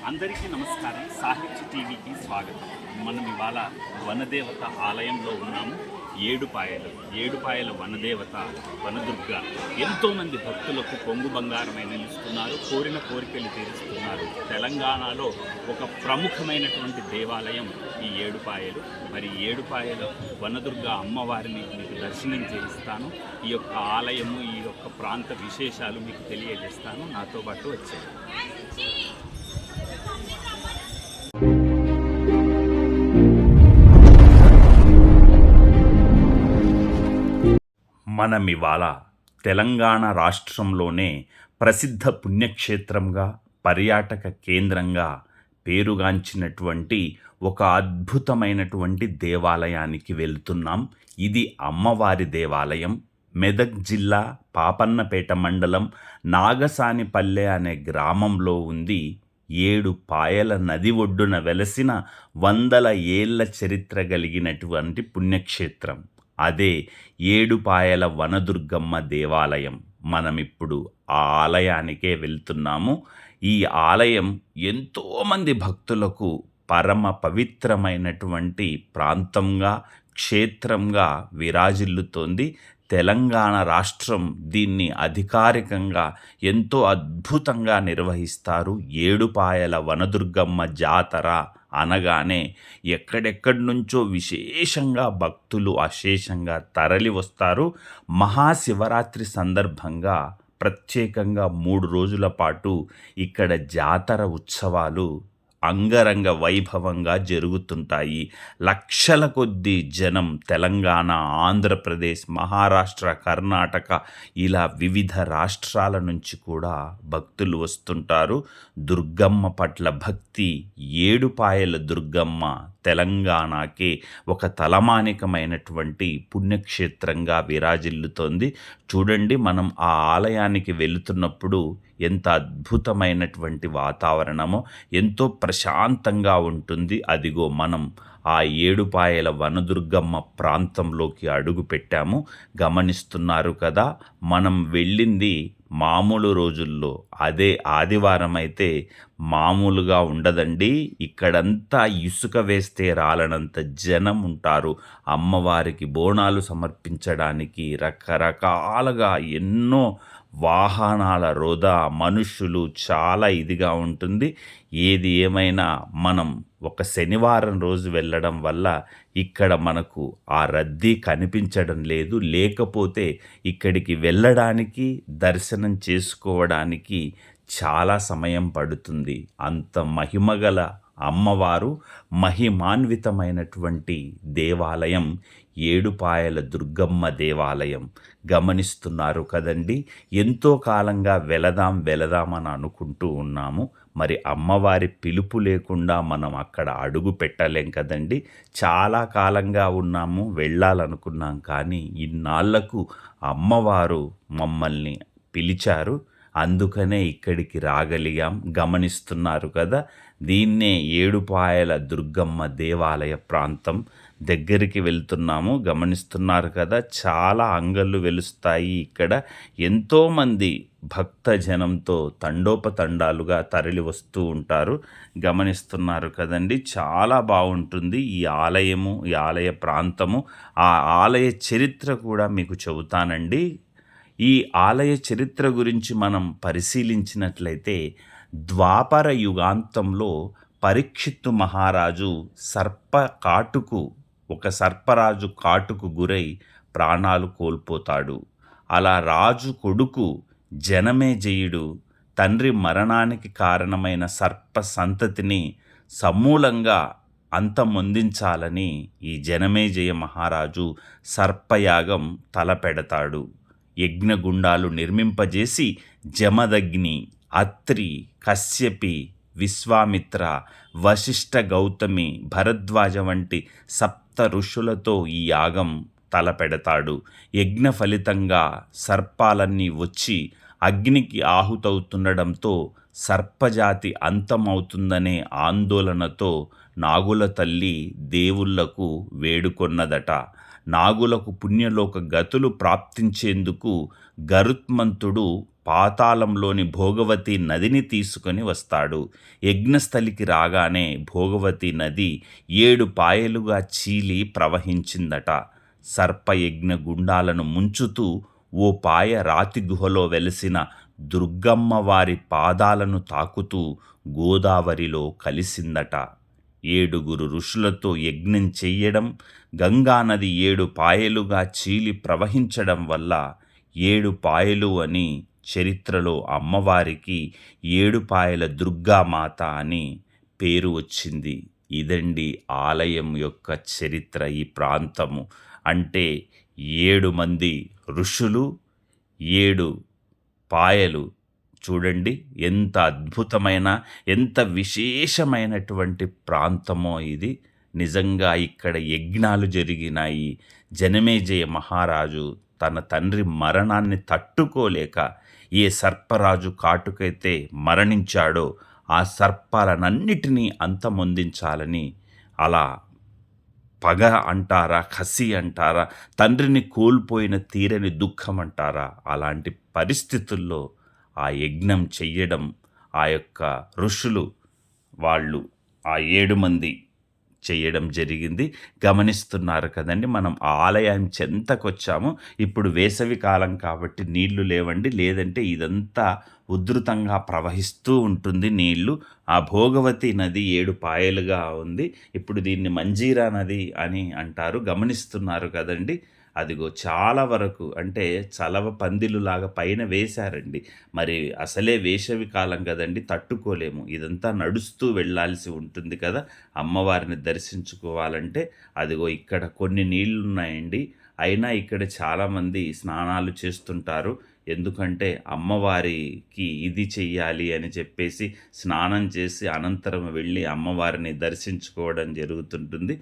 అందరికీ నమస్కారం. సాహిత్య టీవీకి స్వాగతం. మనం ఇవాళ వనదేవత ఆలయంలో ఉన్నాము. ఏడుపాయల వనదేవత వనదుర్గ ఎంతోమంది భక్తులకు కొంగు బంగారమై నిలుస్తున్నారు. కోరిన కోరికలు తీరుస్తున్నారు. తెలంగాణలో ఒక ప్రముఖమైనటువంటి దేవాలయం ఈ ఏడుపాయలు. మరి ఏడుపాయల వనదుర్గ అమ్మవారిని మీకు దర్శనం చేయిస్తాను. ఈ యొక్క ఆలయము, ఈ యొక్క ప్రాంత విశేషాలు మీకు తెలియజేస్తాను. నాతో పాటు వచ్చాయి. మనమివాళ తెలంగాణ రాష్ట్రంలోనే ప్రసిద్ధ పుణ్యక్షేత్రంగా, పర్యాటక కేంద్రంగా పేరుగాంచినటువంటి ఒక అద్భుతమైనటువంటి దేవాలయానికి వెళ్తున్నాం. ఇది అమ్మవారి దేవాలయం. మెదక్ జిల్లా పాపన్నపేట మండలం నాగసానిపల్లె అనే గ్రామంలో ఉంది. 7 పాయల నది ఒడ్డున వెలసిన 100 ఏళ్ల చరిత్ర కలిగినటువంటి పుణ్యక్షేత్రం. అదే ఏడుపాయల వనదుర్గమ్మ దేవాలయం. మనమిప్పుడు ఆ ఆలయానికే వెళ్తున్నాము. ఈ ఆలయం ఎంతోమంది భక్తులకు పరమ పవిత్రమైనటువంటి ప్రాంతంగా, క్షేత్రంగా విరాజిల్లుతోంది. తెలంగాణ రాష్ట్రం దీన్ని అధికారికంగా ఎంతో అద్భుతంగా నిర్వహిస్తారు. ఏడుపాయల వనదుర్గమ్మ జాతర అనగానే ఎక్కడెక్కడి నుంచో విశేషంగా భక్తులు అశేషంగా తరలి వస్తారు. మహాశివరాత్రి సందర్భంగా ప్రత్యేకంగా 3 రోజుల పాటు ఇక్కడ జాతర ఉత్సవాలు అంగరంగ వైభవంగా జరుగుతుంటాయి. లక్షల కొద్దీ జనం తెలంగాణ, ఆంధ్రప్రదేశ్, మహారాష్ట్ర, కర్ణాటక ఇలా వివిధ రాష్ట్రాల నుంచి కూడా భక్తులు వస్తుంటారు. దుర్గమ్మ పట్ల భక్తి, ఏడుపాయల దుర్గమ్మ తెలంగాణకే ఒక తలమానికమైనటువంటి పుణ్యక్షేత్రంగా విరాజిల్లుతోంది. చూడండి, మనం ఆ ఆలయానికి వెళుతున్నప్పుడు ఎంత అద్భుతమైనటువంటి వాతావరణమో, ఎంతో ప్రశాంతంగా ఉంటుంది. అదిగో మనం ఆ ఏడుపాయల వనదుర్గమ్మ ప్రాంతంలోకి అడుగు పెట్టాము. గమనిస్తున్నారు కదా, మనం వెళ్ళింది మామూలు రోజుల్లో. అదే ఆదివారం అయితే మామూలుగా ఉండదండి. ఇక్కడంతా ఇసుక వేస్తే రాలనంత జనం ఉంటారు. అమ్మవారికి బోనాలు సమర్పించడానికి రకరకాలుగా ఎన్నో వాహనాల రోదా, మనుషులు చాలా ఇదిగా ఉంటుంది. ఏది ఏమైనా మనం ఒక శనివారం రోజు వెళ్ళడం వల్ల ఇక్కడ మనకు ఆ రద్దీ కనిపించడం లేదు. లేకపోతే ఇక్కడికి వెళ్ళడానికి, దర్శనం చేసుకోవడానికి చాలా సమయం పడుతుంది. అంత మహిమగల అమ్మవారు, మహిమాన్వితమైనటువంటి దేవాలయం ఏడుపాయల దుర్గమ్మ దేవాలయం. గమనిస్తున్నారు కదండి, ఎంతో కాలంగా వెళదామని అనుకుంటూ ఉన్నాము. మరి అమ్మవారి పిలుపు లేకుండా మనం అక్కడ అడుగు పెట్టలేం కదండి. చాలా కాలంగా ఉన్నాము, వెళ్ళాలనుకున్నాం. కానీ ఇన్నాళ్లకు అమ్మవారు మమ్మల్ని పిలిచారు. అందుకనే ఇక్కడికి రాగలిగాం. గమనిస్తున్నారు కదా, దీన్నే ఏడుపాయల దుర్గమ్మ దేవాలయ ప్రాంతం దగ్గరికి వెళ్తున్నాము. గమనిస్తున్నారు కదా, చాలా అంగళ్ళు వెలుస్తాయి. ఇక్కడ ఎంతోమంది భక్తజనంతో తండోపతండాలుగా తరలి వస్తూ ఉంటారు. గమనిస్తున్నారు కదండి, చాలా బాగుంటుంది ఈ ఆలయము, ఈ ఆలయ ప్రాంతము. ఆ ఆలయ చరిత్ర కూడా మీకు చెబుతానండి. ఈ ఆలయ చరిత్ర గురించి మనం పరిశీలించినట్లయితే, ద్వాపర యుగాంతంలో పరీక్షిత్తు మహారాజు సర్పరాజు కాటుకు గురై ప్రాణాలు కోల్పోతాడు. అలా రాజు కొడుకు జనమేజయుడు తండ్రి మరణానికి కారణమైన సర్ప సంతతిని సమూలంగా అంతమొందించాలని ఈ జనమేజయ మహారాజు సర్పయాగం తలపెడతాడు. యజ్ఞగుండాలు నిర్మింపజేసి జమదగ్ని, అత్రి, కశ్యపి, విశ్వామిత్ర, వశిష్ఠ, గౌతమి, భరద్వాజ వంటి 7 ఋషులతో ఈ యాగం తలపెడతాడు. యజ్ఞ ఫలితంగా సర్పాలన్నీ వచ్చి అగ్నికి ఆహుతవుతుండడంతో సర్పజాతి అంతమవుతుందనే ఆందోళనతో నాగుల తల్లి దేవుళ్లకు వేడుకొన్నదట. నాగులకు పుణ్యలోక గతులు ప్రాప్తించేందుకు గరుత్మంతుడు పాతాళంలోని భోగవతి నదిని తీసుకొని వస్తాడు. యజ్ఞస్థలికి రాగానే భోగవతి నది 7 పాయలుగా చీలి ప్రవహించిందట. సర్పయజ్ఞ గుండాలను ముంచుతూ ఓ పాయ రాతి గుహలో వెలసిన దుర్గమ్మ వారి పాదాలను తాకుతూ గోదావరిలో కలిసిందట. 7 ఋషులతో యజ్ఞం చెయ్యడం, గంగానది 7 పాయలుగా చీలి ప్రవహించడం వల్ల 7 పాయలు అని చరిత్రలో అమ్మవారికి 7 పాయల దుర్గామాత అని పేరు వచ్చింది. ఇదండి ఆలయం యొక్క చరిత్ర. ఈ ప్రాంతము అంటే 7 మంది ఋషులు, 7 పాయలు. చూడండి ఎంత అద్భుతమైన, ఎంత విశేషమైనటువంటి ప్రాంతమో ఇది. నిజంగా ఇక్కడ యజ్ఞాలు జరిగినాయి. జనమేజయ మహారాజు తన తండ్రి మరణాన్ని తట్టుకోలేక ఏ సర్పరాజు కాటుకైతే మరణించాడో ఆ సర్పాలనన్నిటినీ అంతమొందించాలని, అలా పగ అంటారా, కసి అంటారా, తండ్రిని కోల్పోయిన తీరని దుఃఖం అంటారా, అలాంటి పరిస్థితుల్లో ఆ యజ్ఞం చెయ్యడం ఆ యొక్క ఋషులు వాళ్ళు ఆ 7 మంది చేయడం జరిగింది. గమనిస్తున్నారు కదండి. మనం ఆలయం చెంతకొచ్చాము. ఇప్పుడు వేసవి కాలం కాబట్టి నీళ్లు లేవండి, లేదంటే ఇదంతా ఉధృతంగా ప్రవహిస్తూ ఉంటుంది నీళ్లు. ఆ భోగవతి నది 7 పాయలుగా ఉంది. ఇప్పుడు దీన్ని మంజీరా నది అని అంటారు. గమనిస్తున్నారు కదండి. అదిగో చాలా వరకు అంటే చలవ పందిలులాగా పైన వేశారండి. మరి అసలే వేసవి కాలం కదండి, తట్టుకోలేము. ఇదంతా నడుస్తూ వెళ్ళాల్సి ఉంటుంది కదా అమ్మవారిని దర్శించుకోవాలంటే. అదిగో ఇక్కడ కొన్ని నీళ్లున్నాయండి. అయినా ఇక్కడ చాలామంది స్నానాలు చేస్తుంటారు. ఎందుకంటే అమ్మవారికి ఇది చెయ్యాలి అని చెప్పేసి స్నానం చేసి అనంతరం వెళ్ళి అమ్మవారిని దర్శించుకోవడం జరుగుతుంటుంది.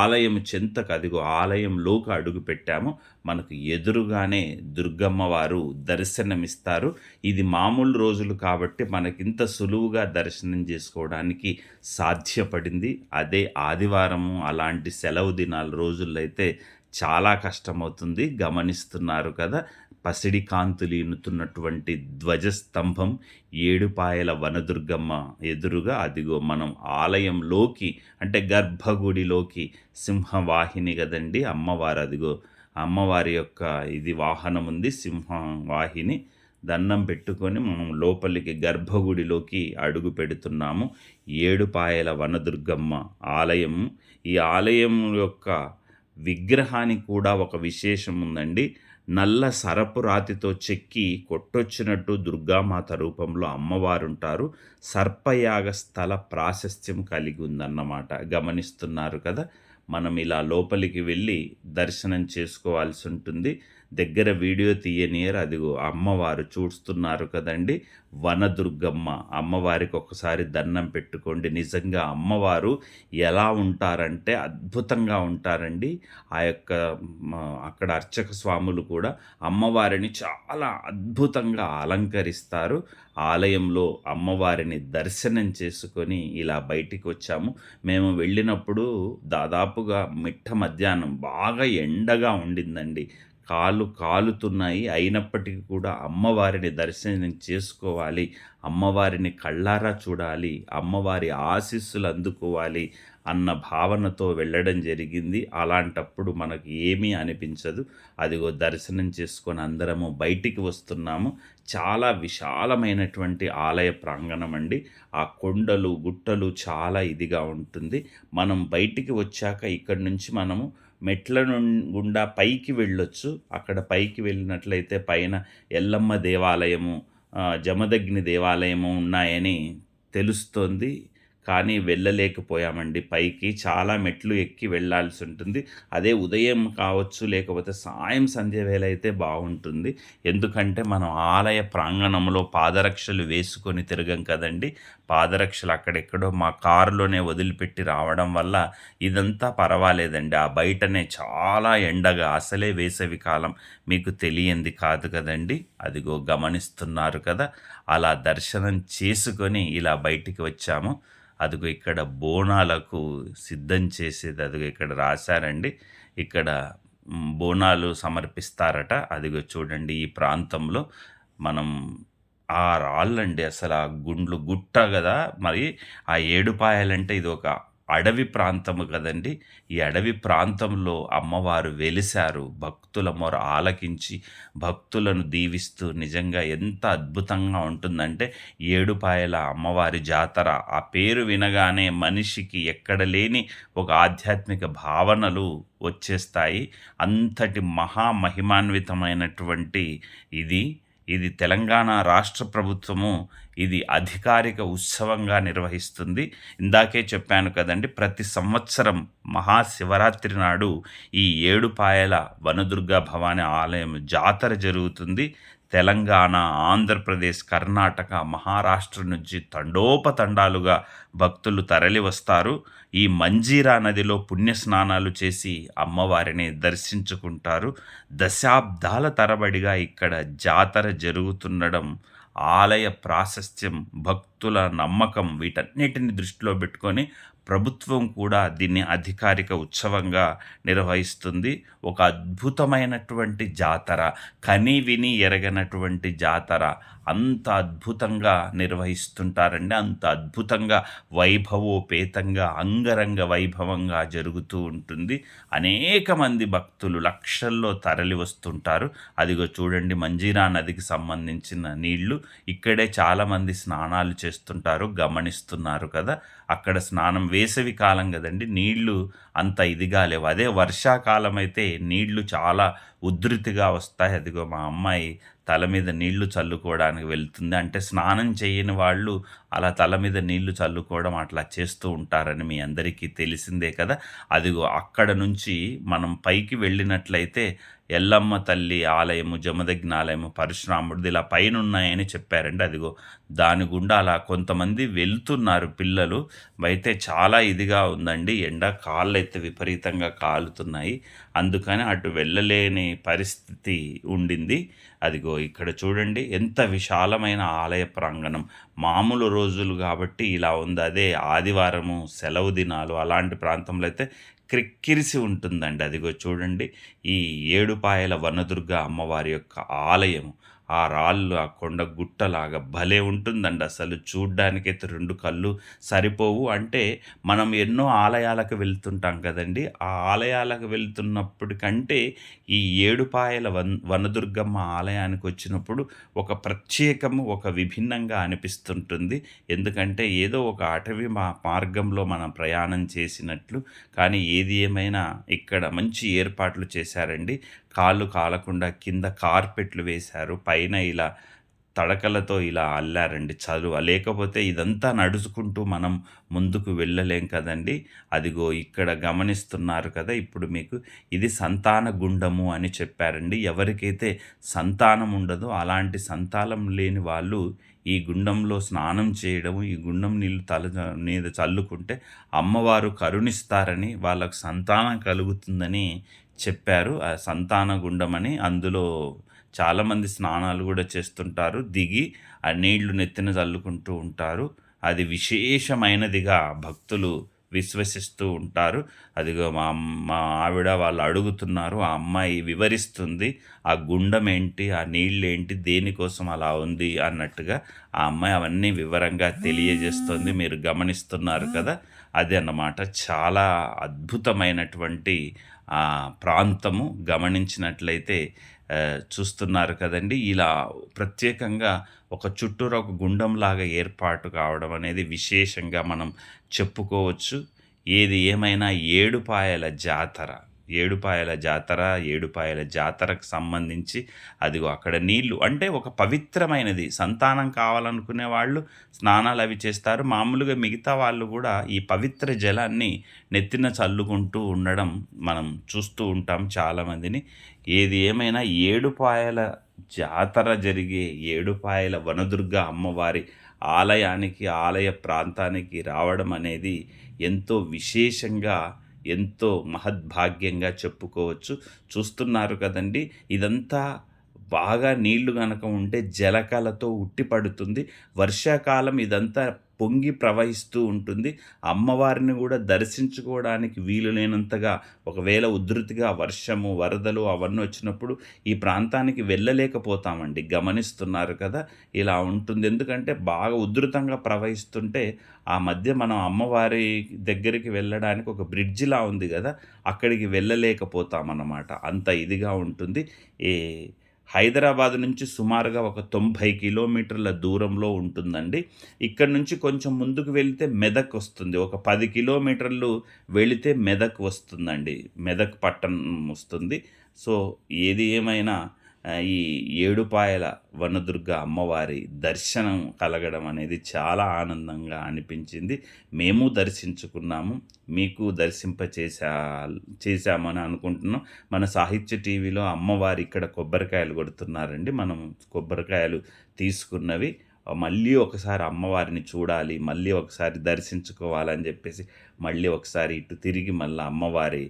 ఆలయం చెంతకు అదిగో ఆలయంలోకి అడుగు పెట్టాము. మనకు ఎదురుగానే దుర్గమ్మ వారు దర్శనమిస్తారు. ఇది మామూలు రోజులు కాబట్టి మనకింత సులువుగా దర్శనం చేసుకోవడానికి సాధ్యపడింది. అదే ఆదివారము అలాంటి సెలవు దినాల రోజుల్లో అయితే చాలా కష్టమవుతుంది. గమనిస్తున్నారు కదా. పసిడి కాంతులు ఇనుతున్నటువంటి ధ్వజస్తంభం 7 పాయల వనదుర్గమ్మ ఎదురుగా అదిగో మనం ఆలయంలోకి అంటే గర్భగుడిలోకి సింహవాహిని కదండి అమ్మవారు. అదిగో అమ్మవారి యొక్క ఇది వాహనం ఉంది, సింహవాహిని. దండం పెట్టుకొని మనం లోపలికి గర్భగుడిలోకి అడుగు పెడుతున్నాము. 7 పాయల వనదుర్గమ్మ ఆలయం. ఈ ఆలయం యొక్క విగ్రహానికి కూడా ఒక విశేషం ఉందండి. నల్ల సరపు రాతితో చెక్కి కొట్టొచ్చినట్టు దుర్గామాత రూపంలో అమ్మవారుంటారు. సర్పయాగ స్థల ప్రాశస్త్యం కలిగి ఉందన్నమాట. గమనిస్తున్నారు కదా. మనం ఇలా లోపలికి వెళ్ళి దర్శనం చేసుకోవాల్సి ఉంటుంది. దగ్గర వీడియో తీయనియర్. అదిగో అమ్మవారు చూస్తున్నారు కదండి. వనదుర్గమ్మ అమ్మవారికి ఒకసారి దండం పెట్టుకోండి. నిజంగా అమ్మవారు ఎలా ఉంటారంటే అద్భుతంగా ఉంటారండి. ఆ యొక్క అక్కడ అర్చక స్వాములు కూడా అమ్మవారిని చాలా అద్భుతంగా అలంకరిస్తారు. ఆలయంలో అమ్మవారిని దర్శనం చేసుకొని ఇలా బయటికి వచ్చాము. మేము వెళ్ళినప్పుడు దాదాపుగా మిట్ట మధ్యాహ్నం బాగా ఎండగా ఉండిందండి. కాళ్ళు కాలుతున్నాయి. అయినప్పటికీ కూడా అమ్మవారిని దర్శనం చేసుకోవాలి, అమ్మవారిని కళ్ళారా చూడాలి, అమ్మవారి ఆశీస్సులు అందుకోవాలి అన్న భావనతో వెళ్ళడం జరిగింది. అలాంటప్పుడు మనకు ఏమీ అనిపించదు. అదిగో దర్శనం చేసుకొని అందరము బయటికి వస్తున్నాము. చాలా విశాలమైనటువంటి ఆలయ ప్రాంగణం అండి. ఆ కొండలు గుట్టలు చాలా ఇదిగా ఉంటుంది. మనం బయటికి వచ్చాక ఇక్కడి నుంచి మనము మెట్ల గుండా పైకి వెళ్ళొచ్చు. అక్కడ పైకి వెళ్ళినట్లయితే పైన ఎల్లమ్మ దేవాలయము, జమదగ్ని దేవాలయము ఉన్నాయని తెలుస్తోంది. కానీ వెళ్ళలేకపోయామండి పైకి. చాలా మెట్లు ఎక్కి వెళ్ళాల్సి ఉంటుంది. అదే ఉదయం కావచ్చు, లేకపోతే సాయం సంధ్య వేళ అయితే బాగుంటుంది. ఎందుకంటే మనం ఆలయ ప్రాంగణంలో పాదరక్షలు వేసుకొని తిరగం కదండి. పాదరక్షలు అక్కడెక్కడో మా కారులోనే వదిలిపెట్టి రావడం వల్ల ఇదంతా పర్వాలేదండి. ఆ బయటనే చాలా ఎండగా, అసలే వేసవి కాలం, మీకు తెలియంది కాదు కదండి. అదిగో గమనిస్తున్నారు కదా. అలా దర్శనం చేసుకొని ఇలా బయటికి వచ్చాము. అదిగో ఇక్కడ బోనాలకు సిద్ధం చేసేది అదిగో ఇక్కడ రాశారండి. ఇక్కడ బోనాలు సమర్పిస్తారట. అదిగో చూడండి ఈ ప్రాంతంలో మనం ఆ రాళ్ళండి అసలు ఆ గుండ్లు గుట్ట గదా! మరి ఆ ఏడుపాయలంటే ఇదొక అడవి ప్రాంతము కదండీ! ఈ అడవి ప్రాంతంలో అమ్మవారు వెలిసారు. భక్తుల మొర ఆలకించి, భక్తులను దీవిస్తూ నిజంగా ఎంత అద్భుతంగా ఉంటుందంటే, ఏడుపాయల అమ్మవారి జాతర. ఆ పేరు వినగానే మనిషికి ఎక్కడ లేని ఒక ఆధ్యాత్మిక భావనలు వచ్చేస్తాయి. అంతటి మహిమాన్వితమైనటువంటి ఇది. ఇది తెలంగాణ రాష్ట్ర ప్రభుత్వము ఇది అధికారిక ఉత్సవంగా నిర్వహిస్తుంది. ఇందాకే చెప్పాను కదండీ! ప్రతి సంవత్సరం మహాశివరాత్రి నాడు ఈ ఏడుపాయల వనదుర్గ భవానీ ఆలయం జాతర జరుగుతుంది. తెలంగాణ, ఆంధ్రప్రదేశ్, కర్ణాటక, మహారాష్ట్ర నుంచి తండోపతండాలుగా భక్తులు తరలివస్తారు. ఈ మంజీరా నదిలో పుణ్యస్నానాలు చేసి అమ్మవారిని దర్శించుకుంటారు. దశాబ్దాల తరబడిగా ఇక్కడ జాతర జరుగుతుండడం, ఆలయ ప్రాశస్త్యం, భక్తుల నమ్మకం వీటన్నిటిని దృష్టిలో పెట్టుకొని ప్రభుత్వం కూడా దీన్ని అధికారిక ఉత్సవంగా నిర్వహిస్తుంది. ఒక అద్భుతమైనటువంటి జాతర. కని విని ఎరగనటువంటి జాతర. అంత అద్భుతంగా నిర్వహిస్తుంటారండి. అంత అద్భుతంగా వైభవోపేతంగా, అంగరంగ వైభవంగా జరుగుతూ ఉంటుంది. అనేక మంది భక్తులు లక్షల్లో తరలి వస్తుంటారు. అదిగో చూడండి మంజీరా నదికి సంబంధించిన నీళ్లు. ఇక్కడే చాలామంది స్నానాలు చేస్తుంటారు. గమనిస్తున్నారు కదా! అక్కడ స్నానం వేసవి కాలం గదండీ! నీళ్లు అంత ఇదిగా లేవు. అదే వర్షాకాలం అయితే నీళ్లు చాలా ఉధృతిగా వస్తాయి. అదిగో మా అమ్మాయి తల మీద నీళ్లు చల్లుకోవడానికి వెళ్తుంది. అంటే స్నానం చేయని వాళ్ళు అలా తల మీద నీళ్లు చల్లుకోవడం అట్లా చేస్తూ ఉంటారని మీ అందరికీ తెలిసిందే కదా! అదిగో అక్కడ నుంచి మనం పైకి వెళ్ళినట్లయితే ఎల్లమ్మ తల్లి ఆలయము, జమదగ్ని ఆలయము, పరశురాముడిది ఇలా పైనున్నాయని చెప్పారండి. అదిగో దాని గుండా అలా కొంతమంది వెళ్తున్నారు పిల్లలు. అయితే చాలా ఇదిగా ఉందండి. ఎండ కాళ్ళైతే విపరీతంగా కాలుతున్నాయి. అందుకని అటు వెళ్ళలేని పరిస్థితి ఉండింది. అదిగో ఇక్కడ చూడండి ఎంత విశాలమైన ఆలయ ప్రాంగణం. మామూలు రోజులు కాబట్టి ఇలా ఉంది. అదే ఆదివారము, సెలవు దినాలు అలాంటి ప్రాంతంలో అయితే క్రిక్కిరిసి ఉంటుందండి. అదిగో చూడండి ఈ ఏడుపాయల వనదుర్గ అమ్మవారి యొక్క ఆలయం. ఆ రాళ్ళు, ఆ కొండ గుట్టలాగా భలే ఉంటుందండి అసలు. చూడ్డానికైతే 2 కళ్ళు సరిపోవు. అంటే మనం ఎన్నో ఆలయాలకు వెళ్తుంటాం కదండీ! ఆ ఆలయాలకు వెళ్తున్నప్పటికంటే ఈ ఏడుపాయల వనదుర్గమ్మ ఆలయానికొచ్చినప్పుడు ఒక ప్రత్యేకము, ఒక విభిన్నంగా అనిపిస్తుంటుంది. ఎందుకంటే ఏదో ఒక అటవీ మార్గంలో మనం ప్రయాణం చేసినట్లు. కానీ ఏది ఏమైనా ఇక్కడ మంచి ఏర్పాట్లు చేశారండి. కాళ్ళు కాలకుండా కింద కార్పెట్లు వేశారు. పైన ఇలా తడకలతో ఇలా అల్లారండి చలువ. లేకపోతే ఇదంతా నడుచుకుంటూ మనం ముందుకు వెళ్ళలేం కదండీ! అదిగో ఇక్కడ గమనిస్తున్నారు కదా! ఇప్పుడు మీకు ఇది సంతాన గుండము అని చెప్పారండి. ఎవరికైతే సంతానం ఉండదో అలాంటి సంతానం లేని వాళ్ళు ఈ గుండంలో స్నానం చేయడము, ఈ గుండం నీళ్ళు తల మీద చల్లుకుంటే అమ్మవారు కరుణిస్తారని, వాళ్ళకు సంతానం కలుగుతుందని చెప్పారు. ఆ సంతాన గుండమని అందులో చాలామంది స్నానాలు గూడా చేస్తుంటారు. దిగి ఆ నీళ్లు నెత్తిన చల్లుకుంటూ ఉంటారు. అది విశేషమైనదిగా భక్తులు విశ్వసిస్తూ ఉంటారు. అదిగో మా ఆవిడ వాళ్ళు అడుగుతున్నారు. ఆ అమ్మాయి వివరిస్తుంది. ఆ గుండం ఏంటి? ఆ నీళ్ళేంటి? దేనికోసం అలా ఉంది? అన్నట్టుగా ఆ అమ్మాయి అవన్నీ వివరంగా తెలియజేస్తుంది. మీరు గమనిస్తున్నారు కదా! అదే అన్నమాట. చాలా అద్భుతమైనటువంటి ప్రాంతము. గమనించినట్లయితే చూస్తున్నారు కదండీ! ఇలా ప్రత్యేకంగా ఒక చుట్టూరా ఒక గుండంలాగా ఏర్పాటు కావడం అనేది విశేషంగా మనం చెప్పుకోవచ్చు. ఏది ఏమైనా ఏడుపాయల జాతర. ఏడుపాయల జాతరకు సంబంధించి అదిగో అక్కడ నీళ్ళు అంటే ఒక పవిత్రమైనది. సంతానం కావాలనుకునే వాళ్ళు స్నానాలవి చేస్తారు. మామూలుగా మిగతా వాళ్ళు గూడా ఈ పవిత్ర జలాన్ని నెత్తిన చల్లుకుంటూ ఉండడం మనం చూస్తూ ఉంటాం చాలామందిని. ఏది ఏమైనా ఏడుపాయల జాతర జరిగే ఏడుపాయల వనదుర్గ అమ్మవారి ఆలయానికి, ఆలయ ప్రాంతానికి రావడం అనేది ఎంతో విశేషంగా, ఎంతో మహద్భాగ్యంగా చెప్పుకోవచ్చు. చూస్తున్నారు కదండీ! ఇదంతా బాగా నీళ్లు గనక ఉంటే జలకళతో ఉట్టిపడుతుంది. వర్షాకాలం ఇదంతా పొంగి ప్రవహిస్తూ ఉంటుంది. అమ్మవారిని కూడా దర్శించుకోవడానికి వీలు లేనంతగా ఒకవేళ ఉధృతిగా వర్షము, వరదలు అవన్నీ వచ్చినప్పుడు ఈ ప్రాంతానికి వెళ్ళలేకపోతామండి. గమనిస్తున్నారు కదా, ఇలా ఉంటుంది. ఎందుకంటే బాగా ఉధృతంగా ప్రవహిస్తుంటే ఆ మధ్య మనం అమ్మవారి దగ్గరికి వెళ్ళడానికి ఒక బ్రిడ్జిలా ఉంది కదా, అక్కడికి వెళ్ళలేకపోతామన్నమాట. అంత ఇదిగా ఉంటుంది. ఈ హైదరాబాద్ నుంచి సుమారుగా ఒక 90 కిలోమీటర్ల దూరంలో ఉంటుందండి. ఇక్కడ నుంచి కొంచెం ముందుకు వెళితే మెదక్ వస్తుంది. ఒక 10 కిలోమీటర్లు వెళితే మెదక్ వస్తుందండి. మెదక్ పట్టణం వస్తుంది. సో ఏది ఏమైనా ఈ ఏడుపాయల వనదుర్గ అమ్మవారి దర్శనం కలగడం అనేది చాలా ఆనందంగా అనిపించింది. మేము దర్శించుకున్నాము, మీకు చేశామని అనుకుంటున్నాం. మన సాహిత్య టీవీలో అమ్మవారి ఇక్కడ కొబ్బరికాయలు కొడుతున్నారండి. మనం కొబ్బరికాయలు తీసుకున్నవి మళ్ళీ ఒకసారి అమ్మవారిని చూడాలి, మళ్ళీ ఒకసారి దర్శించుకోవాలని చెప్పేసి మళ్ళీ ఒకసారి ఇటు తిరిగి మళ్ళీ అమ్మవారి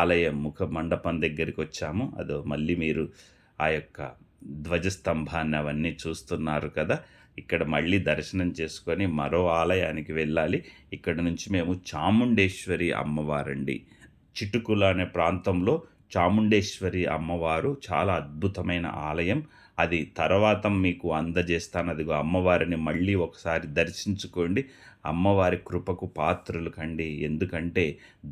ఆలయం ముఖ మండపం దగ్గరికి వచ్చాము. అదో మళ్ళీ మీరు ఆ యొక్క ధ్వజస్తంభాన్ని అవన్నీ చూస్తున్నారు కదా. ఇక్కడ మళ్ళీ దర్శనం చేసుకొని మరో ఆలయానికి వెళ్ళాలి. ఇక్కడ నుంచి మేము చాముండేశ్వరి అమ్మవారండి, చిటుకుల అనే ప్రాంతంలో చాముండేశ్వరి అమ్మవారు చాలా అద్భుతమైన ఆలయం. అది తర్వాత మీకు అందజేస్తాను. అదిగో అమ్మవారిని మళ్ళీ ఒకసారి దర్శించుకోండి. అమ్మవారి కృపకు పాత్రులు కండి. ఎందుకంటే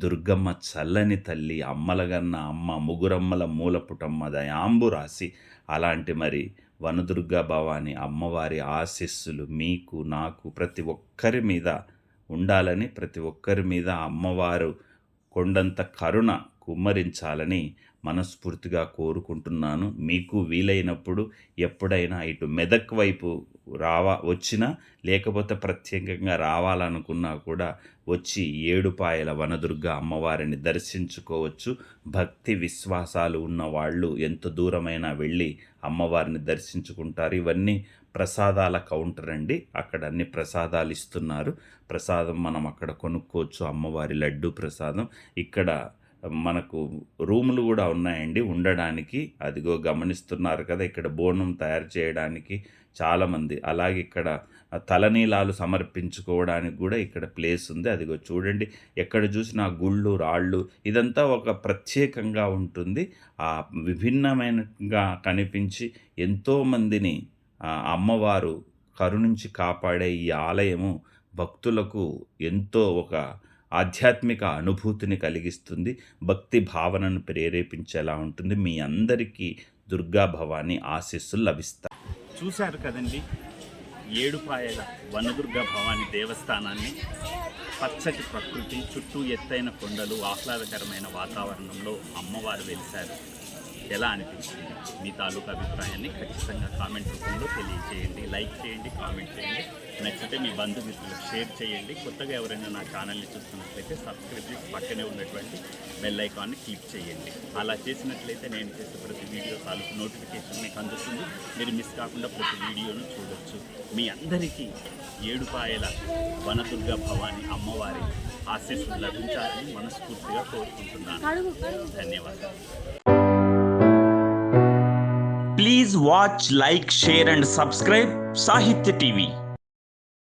దుర్గమ్మ చల్లని తల్లి, అమ్మలగన్న అమ్మ, ముగురమ్మల మూలపుటమ్మ, దయాంబు రాసి. అలాంటి మరి వనదుర్గా భవాని అమ్మవారి ఆశీస్సులు మీకు, నాకు, ప్రతి ఒక్కరి మీద ఉండాలని, ప్రతి ఒక్కరి మీద అమ్మవారు కొండంత కరుణ కుమ్మరించాలని మనస్ఫూర్తిగా కోరుకుంటున్నాను. మీకు వీలైనప్పుడు ఎప్పుడైనా ఇటు మెదక్ వైపు వచ్చినా, లేకపోతే ప్రత్యేకంగా రావాలనుకున్నా కూడా వచ్చి ఏడుపాయల వనదుర్గ అమ్మవారిని దర్శించుకోవచ్చు. భక్తి విశ్వాసాలు ఉన్న వాళ్ళు ఎంత దూరమైనా వెళ్ళి అమ్మవారిని దర్శించుకుంటారు. ఇవన్నీ ప్రసాదాల కౌంటర్ అండి. అక్కడ అన్ని ప్రసాదాలు ఇస్తున్నారు. ప్రసాదం మనం అక్కడ కొనుక్కోవచ్చు. అమ్మవారి లడ్డు ప్రసాదం. ఇక్కడ మనకు రూములు కూడా ఉన్నాయండి ఉండడానికి. అదిగో గమనిస్తున్నారు కదా, ఇక్కడ బోనం తయారు చేయడానికి చాలామంది. అలాగే ఇక్కడ తలనీలాలు సమర్పించుకోవడానికి కూడా ఇక్కడ ప్లేస్ ఉంది. అదిగో చూడండి, ఎక్కడ చూసినా గుళ్ళు, రాళ్ళు, ఇదంతా ఒక ప్రత్యేకంగా ఉంటుంది. ఆ విభిన్నమైనగా కనిపించి ఎంతోమందిని అమ్మవారు కరుణించి కాపాడే ఈ ఆలయము భక్తులకు ఎంతో ఒక ఆధ్యాత్మిక అనుభూతిని కలిగిస్తుంది. భక్తి భావనను ప్రేరేపించేలా ఉంటుంది. మీ అందరికీ దుర్గా భవాని ఆశీస్సులు లభిస్తాయి. చూశారు కదండి, ఏడుపాయల వనదుర్గ భవాని దేవస్థానాన్ని. పచ్చటి ప్రకృతి, చుట్టూ ఎత్తైన కొండలు, ఆహ్లాదకరమైన వాతావరణంలో అమ్మవారు వెలిశారు. ఎలా అనిపించింది? మీ తాలూకా అభిప్రాయాన్ని ఖచ్చితంగా కామెంట్ రూపంలో తెలియజేయండి. లైక్ చేయండి, కామెంట్ చేయండి. నచ్చితే మీ బంధుమిత్రులకు షేర్ చేయండి. కొత్తగా ఎవరైనా నా ఛానల్ని చూస్తున్నట్లయితే సబ్స్క్రైబ్ చేసి పక్కనే ఉన్నటువంటి బెల్ ఐకాన్ని క్లిక్ చేయండి. అలా చేసినట్లయితే నేను చేసే ప్రతి వీడియో తాలూకు నోటిఫికేషన్ మీకు అందుతుంది. మీరు మిస్ కాకుండా ప్రతి వీడియోను చూడొచ్చు. మీ అందరికీ ఏడుపాయల వనదుర్గ భవాని అమ్మవారి ఆశీస్సులు లభించాలని మనస్ఫూర్తిగా కోరుకుంటున్నాను. ధన్యవాదాలు. Please watch, like, share and subscribe Sahitya TV.